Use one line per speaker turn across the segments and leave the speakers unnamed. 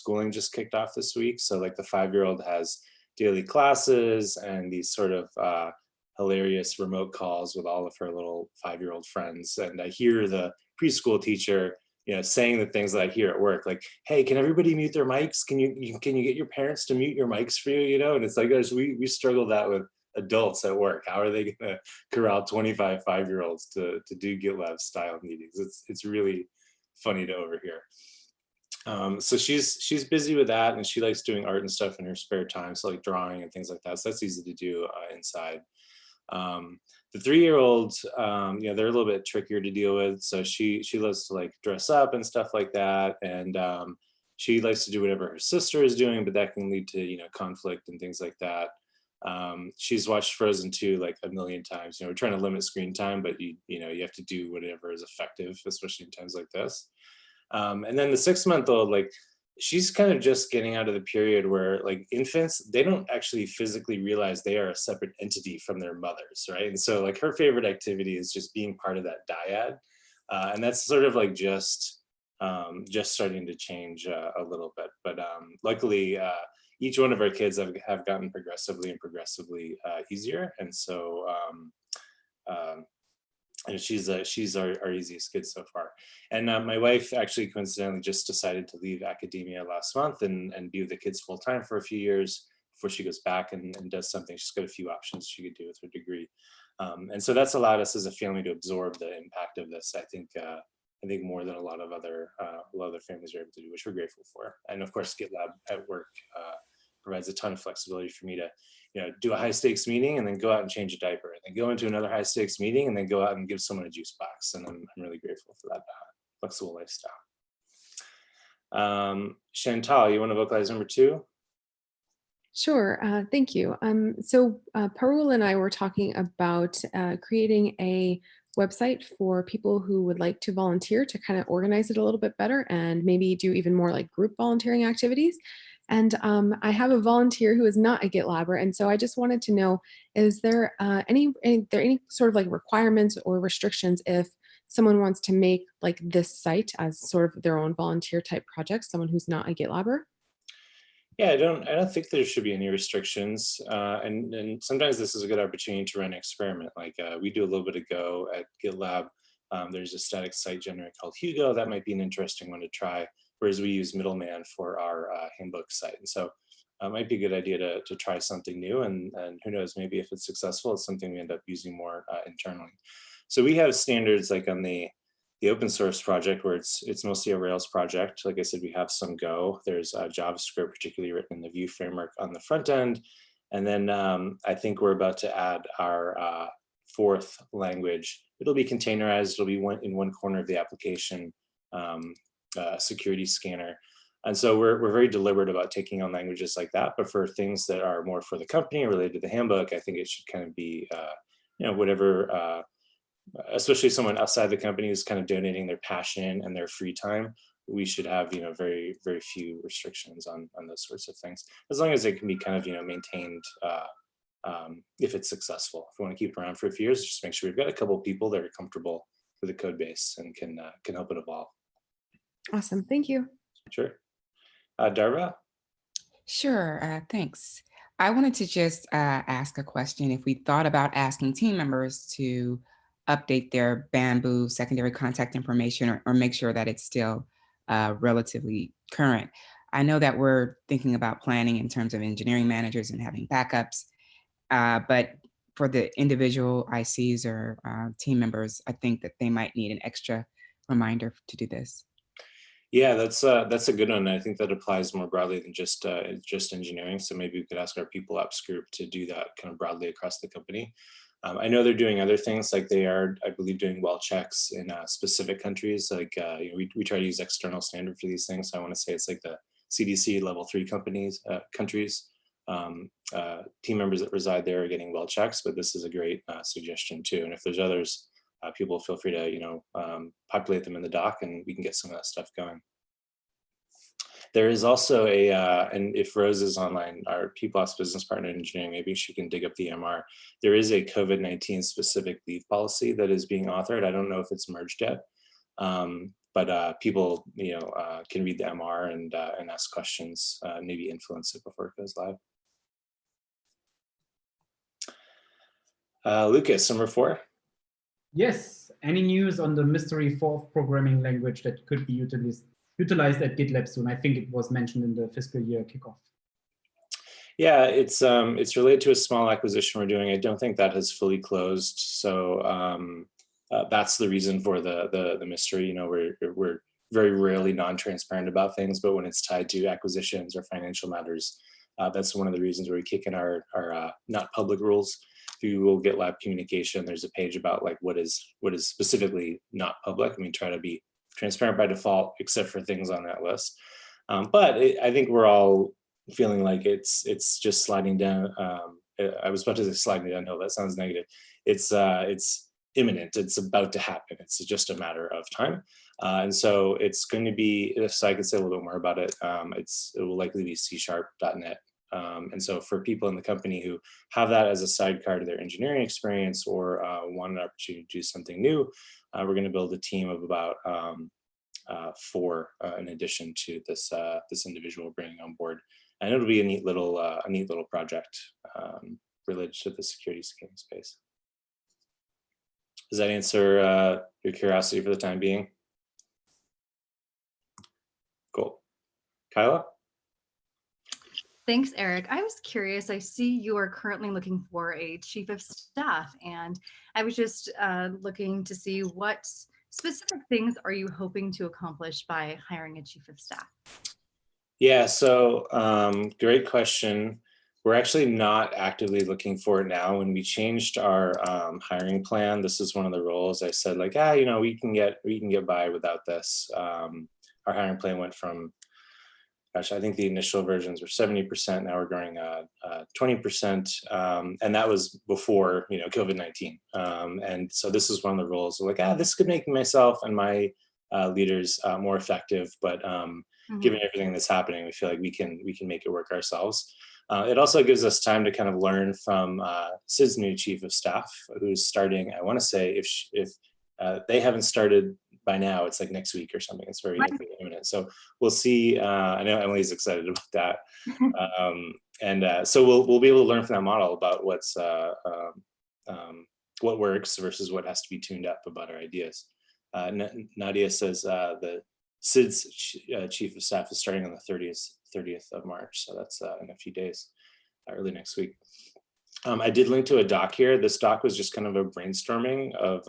schooling just kicked off this week. So like the 5-year-old has daily classes and these sort of hilarious remote calls with all of her little 5-year-old friends. And I hear the preschool teacher, saying the things that I hear at work, like, "Hey, can everybody mute their mics? Can you get your parents to mute your mics for you?" And it's like, gosh, we struggle that with adults at work. How are they going to corral 25 5-year-olds to do GitLab style meetings? It's really funny to overhear. So she's busy with that, and she likes doing art and stuff in her spare time, so like drawing and things like that. So that's easy to do inside. The 3-year-old, they're a little bit trickier to deal with. So she loves to like dress up and stuff like that, and she likes to do whatever her sister is doing, but that can lead to conflict and things like that. She's watched Frozen 2 like a million times. We're trying to limit screen time, but you have to do whatever is effective, especially in times like this. And then the 6-month-old, like, she's kind of just getting out of the period where like infants, they don't actually physically realize they are a separate entity from their mothers, right? And so like her favorite activity is just being part of that dyad. And that's sort of like just starting to change a little bit. But luckily, each one of our kids have gotten progressively easier. And so and she's our easiest kid so far. And my wife actually coincidentally just decided to leave academia last month and be with the kids full time for a few years before she goes back and does something. She's got a few options she could do with her degree. And so that's allowed us as a family to absorb the impact of this. I think more than a lot of other families are able to do, which we're grateful for. And of course, GitLab at work provides a ton of flexibility for me to do a high stakes meeting and then go out and change a diaper, and then go into another high stakes meeting and then go out and give someone a juice box. And I'm really grateful for that flexible lifestyle. Chantal, you want to vocalize number 2?
Sure, thank you. So Parul and I were talking about creating a website for people who would like to volunteer to kind of organize it a little bit better and maybe do even more like group volunteering activities. And I have a volunteer who is not a GitLabber, and so I just wanted to know: is there any sort of like requirements or restrictions if someone wants to make like this site as sort of their own volunteer type project? Someone who's not a GitLabber.
Yeah, I don't think there should be any restrictions. And sometimes this is a good opportunity to run an experiment. Like we do a little bit of Go at GitLab. There's a static site generator called Hugo. That might be an interesting one to try. Whereas we use Middleman for our handbook site. And so it might be a good idea to try something new. And who knows, maybe if it's successful, it's something we end up using more internally. So we have standards like on the open source project where it's mostly a Rails project. Like I said, we have some Go. There's JavaScript, particularly written in the Vue framework on the front end. And then I think we're about to add our 4th language. It'll be containerized. It'll be in one corner of the application, security scanner. And so we're very deliberate about taking on languages like that. But for things that are more for the company or related to the handbook, I think it should kind of be, whatever, especially someone outside the company who's kind of donating their passion and their free time. We should have, very, very few restrictions on those sorts of things, as long as it can be kind of, maintained if it's successful. If we want to keep it around for a few years, just make sure we've got a couple of people that are comfortable with the code base and can help it evolve.
Awesome, thank you.
Sure. Darva?
Sure, thanks. I wanted to just ask a question. If we thought about asking team members to update their Bamboo secondary contact information or make sure that it's still relatively current. I know that we're thinking about planning in terms of engineering managers and having backups, but for the individual ICs or team members, I think that they might need an extra reminder to do this.
Yeah, that's a good one. I think that applies more broadly than just engineering. So maybe we could ask our people ops group to do that kind of broadly across the company. I know they're doing other things, like they are, I believe, doing well checks in specific countries. Like we try to use external standard for these things. So I want to say it's like the CDC level 3 countries. Team members that reside there are getting well checks, but this is a great suggestion too. And if there's others, people feel free to populate them in the doc, and we can get some of that stuff going. There is also and if Rose is online, our people ops business partner in engineering, maybe she can dig up the MR. There is a COVID-19 specific leave policy that is being authored. I don't know if it's merged yet, but people, can read the MR and ask questions, maybe influence it before it goes live. Lucas, number 4.
Yes. Any news on the mystery fourth programming language that could be utilized at GitLab soon? I think it was mentioned in the fiscal year kickoff.
Yeah, it's related to a small acquisition we're doing. I don't think that has fully closed, so that's the reason for the mystery. We're very rarely non-transparent about things, but when it's tied to acquisitions or financial matters, that's one of the reasons where we kick in our not public rules through Google GitLab communication. There's a page about like what is specifically not public, and we try to be transparent by default, except for things on that list. But I think we're all feeling like it's just sliding down. I was about to say sliding downhill. That sounds negative. It's imminent. It's about to happen. It's just a matter of time. And so it's going to be, so I can say a little bit more about it. It will likely be C#.net. And so for people in the company who have that as a sidecar to their engineering experience or want an opportunity to do something new, we're going to build a team of about 4 in addition to this individual we're bringing on board. And it'll be a neat little project related to the security scanning space. Does that answer your curiosity for the time being? Cool. Kyla?
Thanks, Eric. I was curious. I see you are currently looking for a chief of staff, and I was just looking to see what specific things are you hoping to accomplish by hiring a chief of staff?
Yeah, so great question. We're actually not actively looking for it now. When we changed our hiring plan, this is one of the roles I said like, we can get by without this. Our hiring plan went from, gosh, I think the initial versions were 70%. Now we're growing 20%, and that was before COVID-19. And so this is one of the roles like, this could make myself and my leaders more effective, but given everything that's happening, we feel like we can make it work ourselves. It also gives us time to kind of learn from Sid's new chief of staff, who's starting. I want to say if they haven't started by now, it's like next week or something. It's very imminent. So we'll see. I know Emily's excited about that, and so we'll be able to learn from that model about what works versus what has to be tuned up about our ideas. Nadia says the Sid's chief of staff is starting on the 30th of March, so that's in a few days, early next week. I did link to a doc here. This doc was just kind of a brainstorming of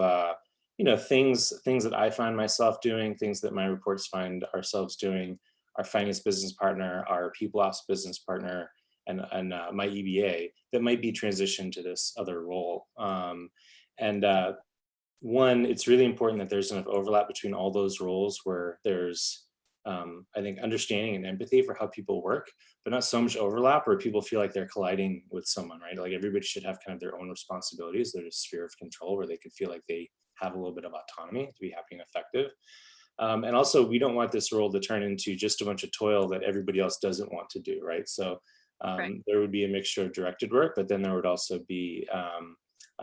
things that I find myself doing, things that my reports find ourselves doing, our finance business partner, our people ops business partner, and my EBA that might be transitioned to this other role. One, it's really important that there's enough overlap between all those roles where there's, I think, understanding and empathy for how people work, but not so much overlap where people feel like they're colliding with someone, right? Like everybody should have kind of their own responsibilities, their sphere of control where they could feel like they have a little bit of autonomy to be happy and effective. And also, we don't want this role to turn into just a bunch of toil that everybody else doesn't want to do, right? So there would be a mixture of directed work, but then there would also be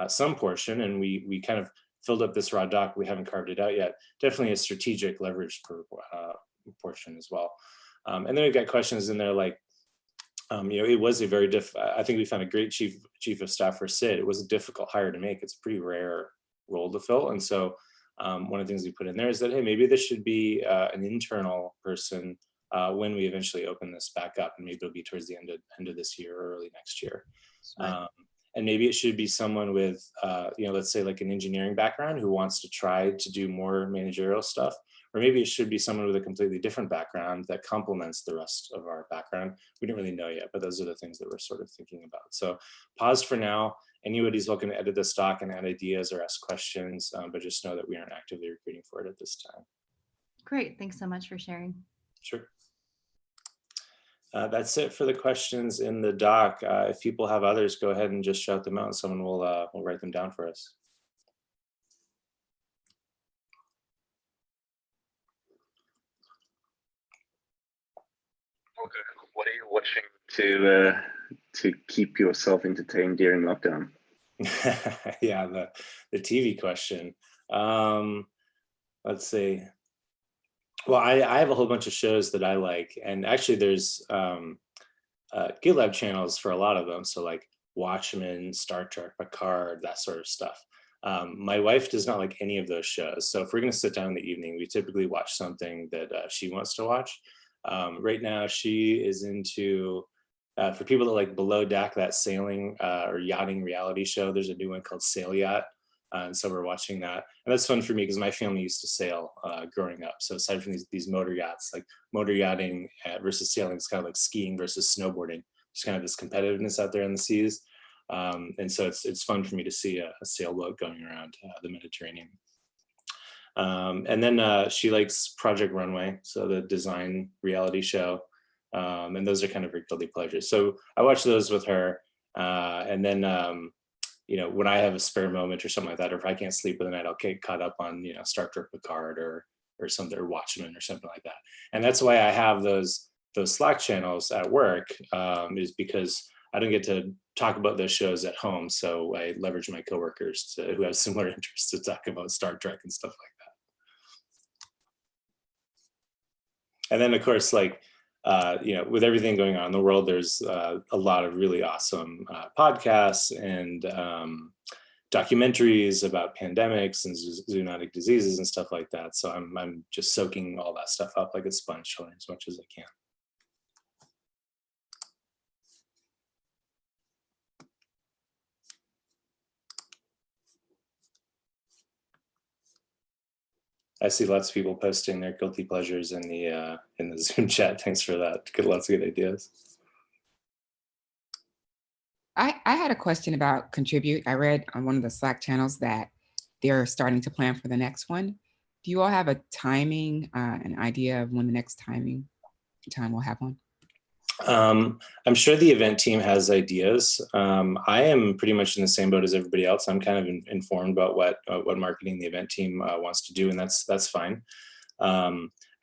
some portion, and we kind of filled up this raw doc. We haven't carved it out yet. Definitely a strategic leverage portion as well. And then we've got questions in there like, it was a very I think we found a great chief of staff for Sid. It was a difficult hire to make. It's a pretty rare role to fill. And so one of the things we put in there is that, hey, maybe this should be an internal person when we eventually open this back up, and maybe it'll be towards the end of this year or early next year. And maybe it should be someone with, let's say like an engineering background who wants to try to do more managerial stuff, or maybe it should be someone with a completely different background that complements the rest of our background. We don't really know yet, but those are the things that we're sort of thinking about. So pause for now. Anybody's welcome to edit this doc and add ideas or ask questions, but just know that we aren't actively recruiting for it at this time.
Great, thanks so much for sharing.
Sure. That's it for the questions in the doc. If people have others, go ahead and just shout them out and someone will write them down for us.
Okay. What are you watching to keep yourself entertained during lockdown?
Yeah, the TV question. Let's see. Well, I have a whole bunch of shows that I like, and actually there's GitLab channels for a lot of them. So like Watchmen, Star Trek, Picard, that sort of stuff. My wife does not like any of those shows. So if we're going to sit down in the evening, we typically watch something that she wants to watch. Right now, she is into, for people that like Below Deck, that sailing or yachting reality show, there's a new one called Sail Yacht. And so we're watching that. And that's fun for me because my family used to sail growing up. So aside from these motor yachts, like motor yachting versus sailing is kind of like skiing versus snowboarding. There's kind of this competitiveness out there in the seas. And so it's fun for me to see a sailboat going around the Mediterranean. And then she likes Project Runway, so the design reality show. And those are kind of her guilty pleasures. So I watch those with her. And then, you know, when I have a spare moment or something like that, or if I can't sleep for the night, I'll get caught up on, you know, Star Trek Picard or something, or Watchmen or something like that. And that's why I have those Slack channels at work, is because I don't get to talk about those shows at home. So I leverage my coworkers who have similar interests to talk about Star Trek and stuff like that. And then of course, like, you know, with everything going on in the world, there's a lot of really awesome podcasts and documentaries about pandemics and zoonotic diseases and stuff like that. So I'm just soaking all that stuff up like a sponge, learn as much as I can. I see lots of people posting their guilty pleasures in the Zoom chat. Thanks for that. Get lots of good ideas.
I had a question about Contribute. I read on one of the Slack channels that they're starting to plan for the next one. Do you all have a timing, an idea of when the next time we'll have one?
I'm sure the event team has ideas. I am pretty much in the same boat as everybody else. I'm kind of informed about what marketing the event team wants to do, and that's fine.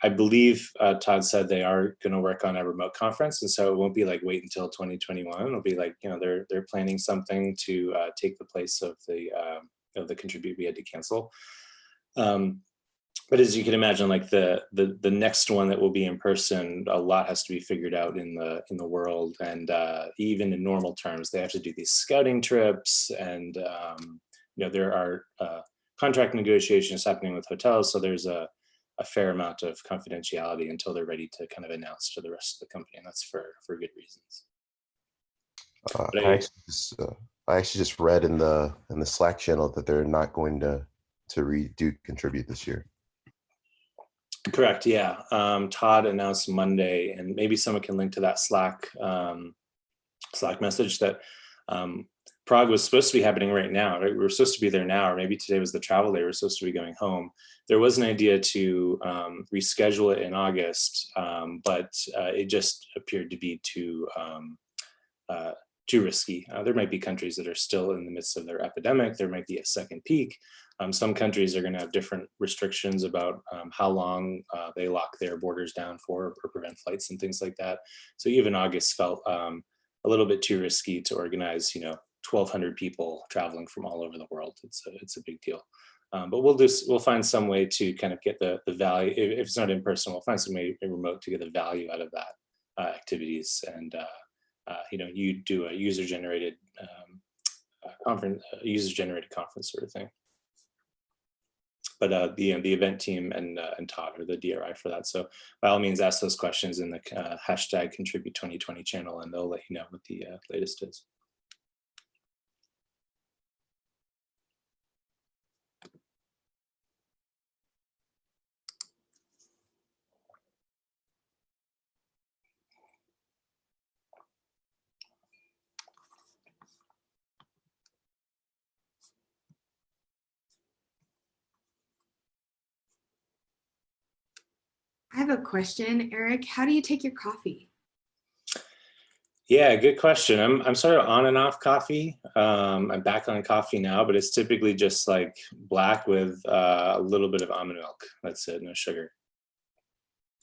I believe Todd said they are going to work on a remote conference, and so it won't be like wait until 2021. It'll be like, you know, they're planning something to take the place of the Contribute we had to cancel. But as you can imagine, like the next one that will be in person, a lot has to be figured out in the world, and even in normal terms, they have to do these scouting trips, and you know, there are contract negotiations happening with hotels, so there's a fair amount of confidentiality until they're ready to kind of announce to the rest of the company, and that's for good reasons.
I actually just read in the Slack channel that they're not going to redo Contribute this year.
Correct. Yeah. Todd announced Monday, and maybe someone can link to that Slack message that Prague was supposed to be happening right now. Right? We were supposed to be there now, or maybe today was the travel day. We're supposed to be going home. There was an idea to reschedule it in August, but it just appeared to be too risky. There might be countries that are still in the midst of their epidemic. There might be a second peak. Some countries are going to have different restrictions about how long they lock their borders down for or prevent flights and things like that. So even August felt a little bit too risky to organize, you know, 1,200 people traveling from all over the world. It's a big deal. But we'll find some way to kind of get the value. If it's not in person, we'll find some way remote to get the value out of that activities. And you know, you do a user-generated conference sort of thing. But the event team and Todd are the DRI for that. So by all means, ask those questions in the hashtag Contribute 2020 channel, and they'll let you know what the latest is.
I have a question, Eric. How do you take your coffee?
Yeah, good question. I'm sort of on and off coffee. I'm back on coffee now, but it's typically just like black with a little bit of almond milk. That's it, no sugar.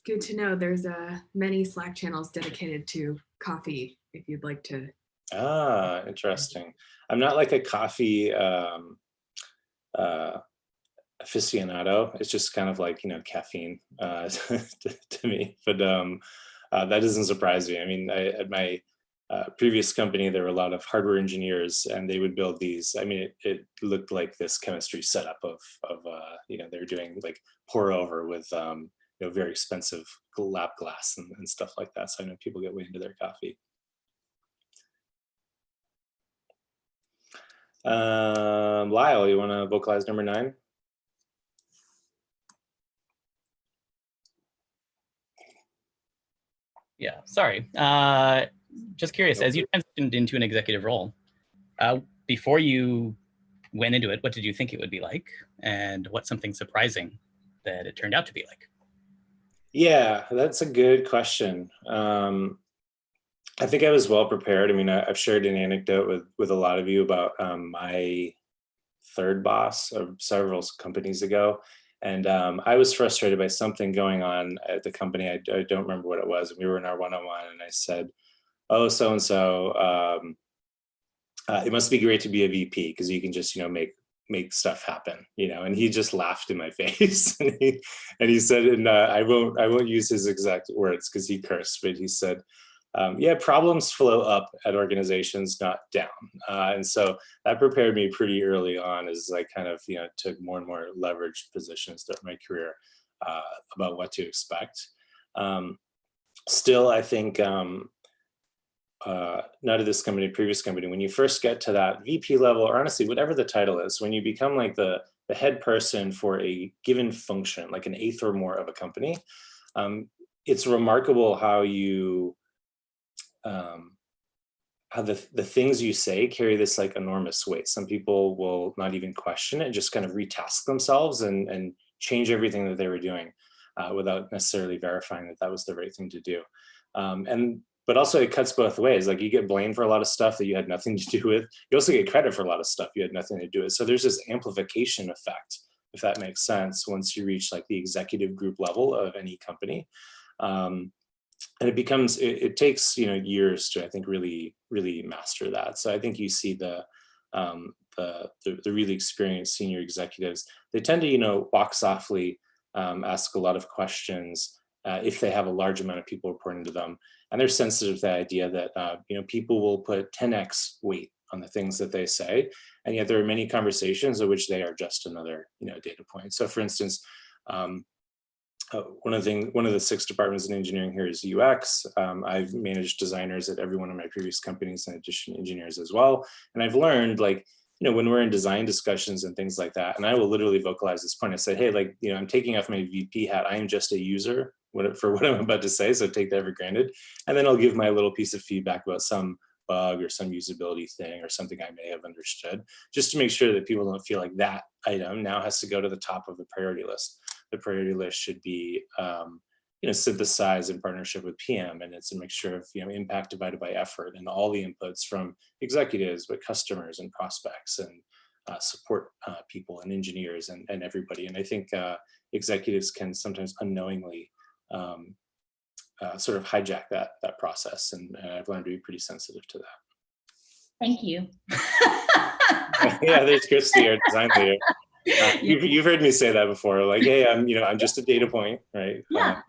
Good to know. There's many Slack channels dedicated to coffee if you'd like to.
Ah, interesting. I'm not like a coffee aficionado. It's just kind of like, caffeine to me, but that doesn't surprise me. I mean, at my previous company, there were a lot of hardware engineers, and they would build these. I mean, it looked like this chemistry setup of they're doing like pour over with very expensive lab glass and stuff like that. So I know people get way into their coffee. Lyle, you want to vocalize number 9?
Yeah, sorry. Just curious, as you transitioned into an executive role, before you went into it, what did you think it would be like? And what's something surprising that it turned out to be like?
Yeah, that's a good question. I think I was well prepared. I mean, I've shared an anecdote with a lot of you about my third boss of several companies ago. And I was frustrated by something going on at the company. I don't remember what it was. We were in our one-on-one, and I said, "Oh, so-and-so, it must be great to be a VP because you can just, make stuff happen, And he just laughed in my face, and he said, and I won't use his exact words because he cursed, but he said, yeah, problems flow up at organizations, not down. And so that prepared me pretty early on as I kind of, took more and more leveraged positions throughout my career about what to expect. Still, I think, not at this company, previous company, when you first get to that VP level, or honestly, whatever the title is, when you become like the head person for a given function, like an eighth or more of a company, it's remarkable how you, how the things you say carry this like enormous weight. Some people will not even question it, just kind of retask themselves and change everything that they were doing without necessarily verifying that that was the right thing to do. But also it cuts both ways. Like you get blamed for a lot of stuff that you had nothing to do with. You also get credit for a lot of stuff you had nothing to do with. So there's this amplification effect, if that makes sense, once you reach like the executive group level of any company. And it becomes, it takes, years to, I think, really, really master that. So I think you see the really experienced senior executives, they tend to, walk softly, ask a lot of questions if they have a large amount of people reporting to them. And they're sensitive to the idea that, people will put 10x weight on the things that they say. And yet there are many conversations in which they are just another, data point. So for instance, one of the 6 departments in engineering here is UX. I've managed designers at every one of my previous companies, in addition to engineers as well. And I've learned, like, when we're in design discussions and things like that, and I will literally vocalize this point. I said, hey, like, I'm taking off my VP hat. I am just a user for what I'm about to say, so take that for granted. And then I'll give my little piece of feedback about some bug or some usability thing or something I may have understood, just to make sure that people don't feel like that item now has to go to the top of the priority list. The priority list should be, synthesized in partnership with PM, and it's a mixture of, impact divided by effort and all the inputs from executives, but customers and prospects and support people and engineers and everybody. And I think executives can sometimes unknowingly sort of hijack that process, and I've learned to be pretty sensitive to that.
Thank you.
Yeah, there's Christy, our design leader. You've heard me say that before, like, hey, I'm just a data point, right?
Yeah.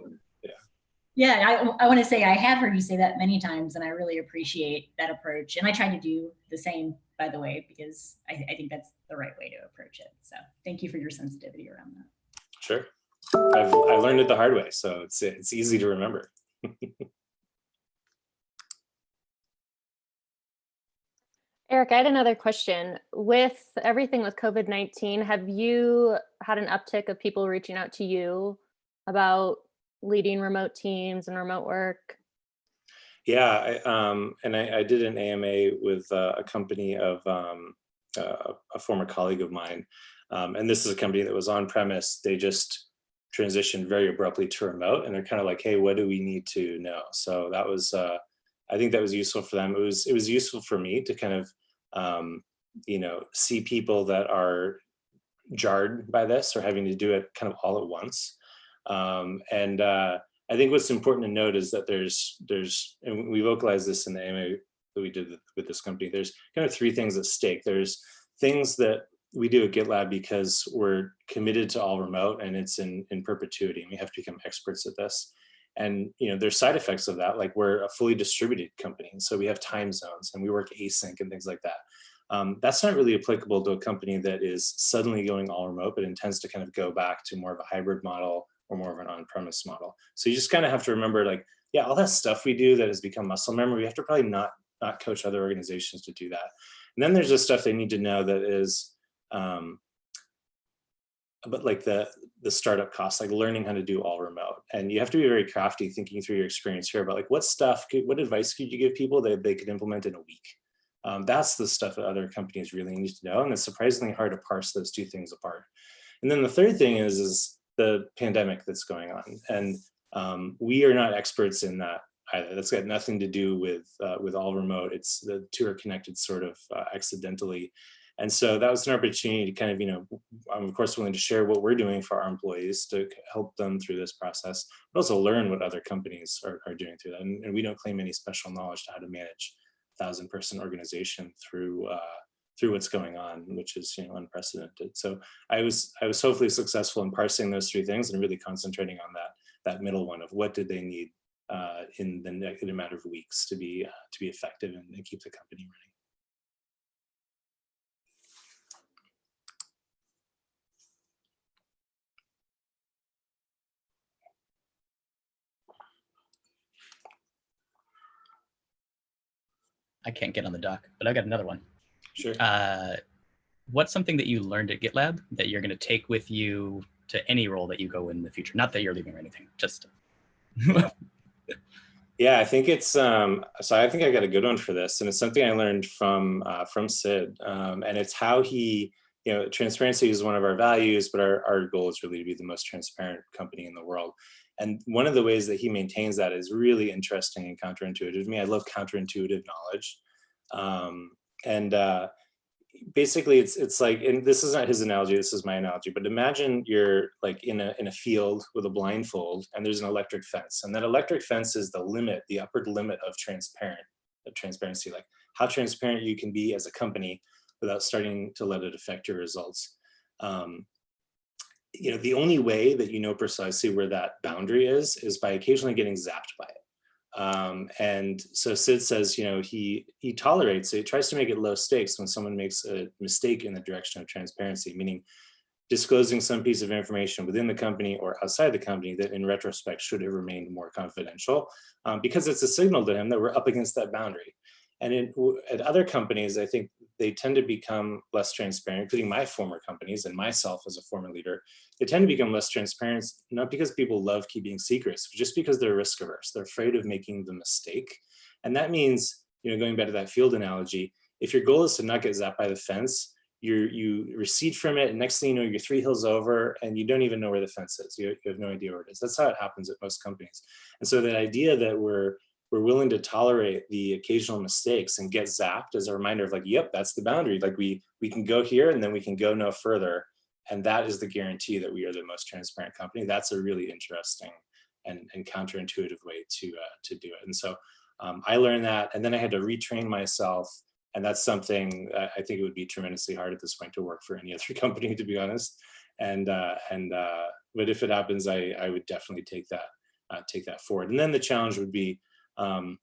Yeah, I want to say I have heard you say that many times, and I really appreciate that approach. And I try to do the same, by the way, because I think that's the right way to approach it. So thank you for your sensitivity around that.
Sure. I learned it the hard way, so it's easy to remember.
Eric, I had another question. With everything with COVID-19, have you had an uptick of people reaching out to you about leading remote teams and remote work?
Yeah, I did an AMA with a company of a former colleague of mine, and this is a company that was on premise. They just transitioned very abruptly to remote, and they're kind of like, hey, what do we need to know? So that was, I think that was useful for them. It was useful for me to kind of, see people that are jarred by this or having to do it kind of all at once. I think what's important to note is that there's, and we vocalized this in the AMA that we did with this company, there's kind of 3 things at stake. There's things that, we do at GitLab because we're committed to all remote, and it's in perpetuity, and we have to become experts at this. And there's side effects of that, like we're a fully distributed company, so we have time zones and we work async and things like that. That's not really applicable to a company that is suddenly going all remote, but intends to kind of go back to more of a hybrid model or more of an on-premise model. So you just kind of have to remember, like, yeah, all that stuff we do that has become muscle memory, we have to probably not coach other organizations to do that. And then there's just stuff they need to know that is, but like the startup costs, like learning how to do all remote. And you have to be very crafty thinking through your experience here about like what advice could you give people that they could implement in a week? That's the stuff that other companies really need to know. And it's surprisingly hard to parse those two things apart. And then the third thing is the pandemic that's going on. And we are not experts in that either. That's got nothing to do with all remote. It's the two are connected sort of accidentally. And so that was an opportunity to kind of, I'm of course willing to share what we're doing for our employees to help them through this process, but also learn what other companies are doing through that. And we don't claim any special knowledge to how to manage 1,000-person organization through what's going on, which is unprecedented. So I was hopefully successful in parsing those three things and really concentrating on that middle one of what did they need in a matter of weeks to be effective and keep the company running.
I can't get on the doc, but I got another one.
Sure.
What's something that you learned at GitLab that you're going to take with you to any role that you go in the future? Not that you're leaving or anything, just.
Yeah, I think it's, so I think I got a good one for this, and it's something I learned from Sid, and it's how he, transparency is one of our values, but our goal is really to be the most transparent company in the world. And one of the ways that he maintains that is really interesting and counterintuitive to me. I love counterintuitive knowledge. Basically it's like, and this is not his analogy, this is my analogy, but imagine you're like in a field with a blindfold and there's an electric fence, and that electric fence is the upper limit of transparency, like how transparent you can be as a company without starting to let it affect your results. The only way that precisely where that boundary is by occasionally getting zapped by it. And so Sid says, he tolerates it, tries to make it low stakes when someone makes a mistake in the direction of transparency, meaning disclosing some piece of information within the company or outside the company that in retrospect should have remained more confidential, because it's a signal to him that we're up against that boundary. And at other companies, I think they tend to become less transparent, including my former companies and myself as a former leader. They tend to become less transparent, not because people love keeping secrets, but just because they're risk averse. They're afraid of making the mistake. And that means, going back to that field analogy, if your goal is to not get zapped by the fence, you recede from it, and next thing you know, you're 3 hills over and you don't even know where the fence is. You have no idea where it is. That's how it happens at most companies. And so that idea that we're willing to tolerate the occasional mistakes and get zapped as a reminder of like, yep, that's the boundary. Like we can go here and then we can go no further. And that is the guarantee that we are the most transparent company. That's a really interesting and counterintuitive way to do it. And so I learned that, and then I had to retrain myself. And that's something I think it would be tremendously hard at this point to work for any other company, to be honest. But if it happens, I would definitely take that forward. And then the challenge would be, how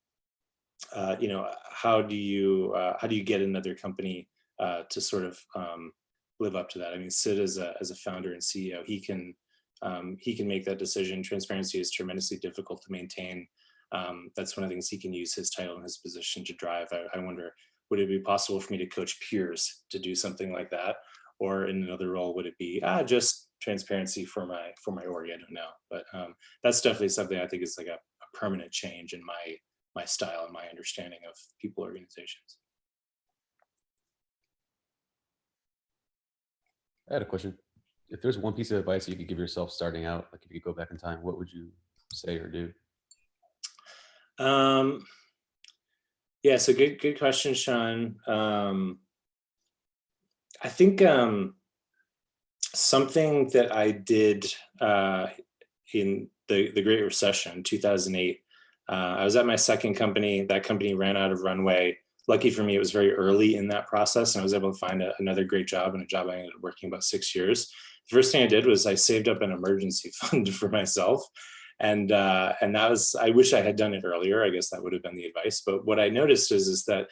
do you get another company to sort of live up to that? I mean, Sid as a founder and CEO, he can make that decision. Transparency is tremendously difficult to maintain. That's one of the things he can use his title and his position to drive. I wonder, would it be possible for me to coach peers to do something like that? Or in another role, would it be just transparency for my org? I don't know, but that's definitely something I think is like a permanent change in my style and my understanding of people organizations.
I had a question. If there's one piece of advice you could give yourself starting out, like if you could go back in time, what would you say or do?
Yeah, so good question, Sean. I think something that I did in the Great Recession, 2008, I was at my second company. That company ran out of runway. lucky for me, it was very early in that process, and I was able to find another great job, and a job I ended up working about 6 years. The first thing I did was I saved up an emergency fund for myself. And that was, I wish I had done it earlier. I guess that would have been the advice. But what I noticed is that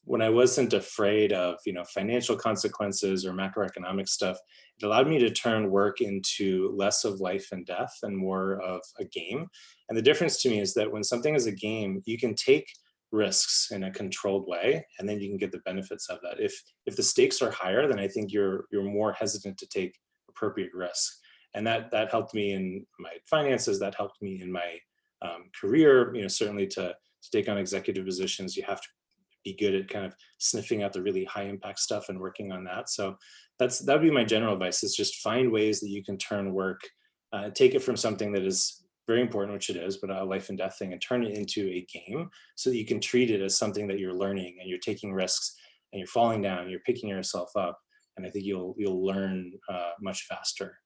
when I wasn't afraid of, financial consequences or macroeconomic stuff, it allowed me to turn work into less of life and death and more of a game. And the difference to me is that when something is a game, you can take risks in a controlled way, and then you can get the benefits of that. If the stakes are higher, then I think you're more hesitant to take appropriate risks. And that helped me in my finances. That helped me in my career. Certainly to take on executive positions, you have to be good at kind of sniffing out the really high impact stuff and working on that. So that would be my general advice: is just find ways that you can turn work, take it from something that is very important, which it is, but a life and death thing, and turn it into a game so that you can treat it as something that you're learning, and you're taking risks, and you're falling down, and you're picking yourself up. And I think you'll learn much faster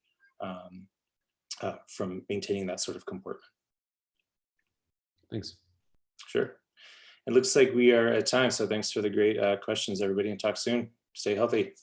from maintaining that sort of comportment.
Thanks.
Sure. It looks like we are at time, so thanks for the great questions, everybody, and talk soon. Stay healthy.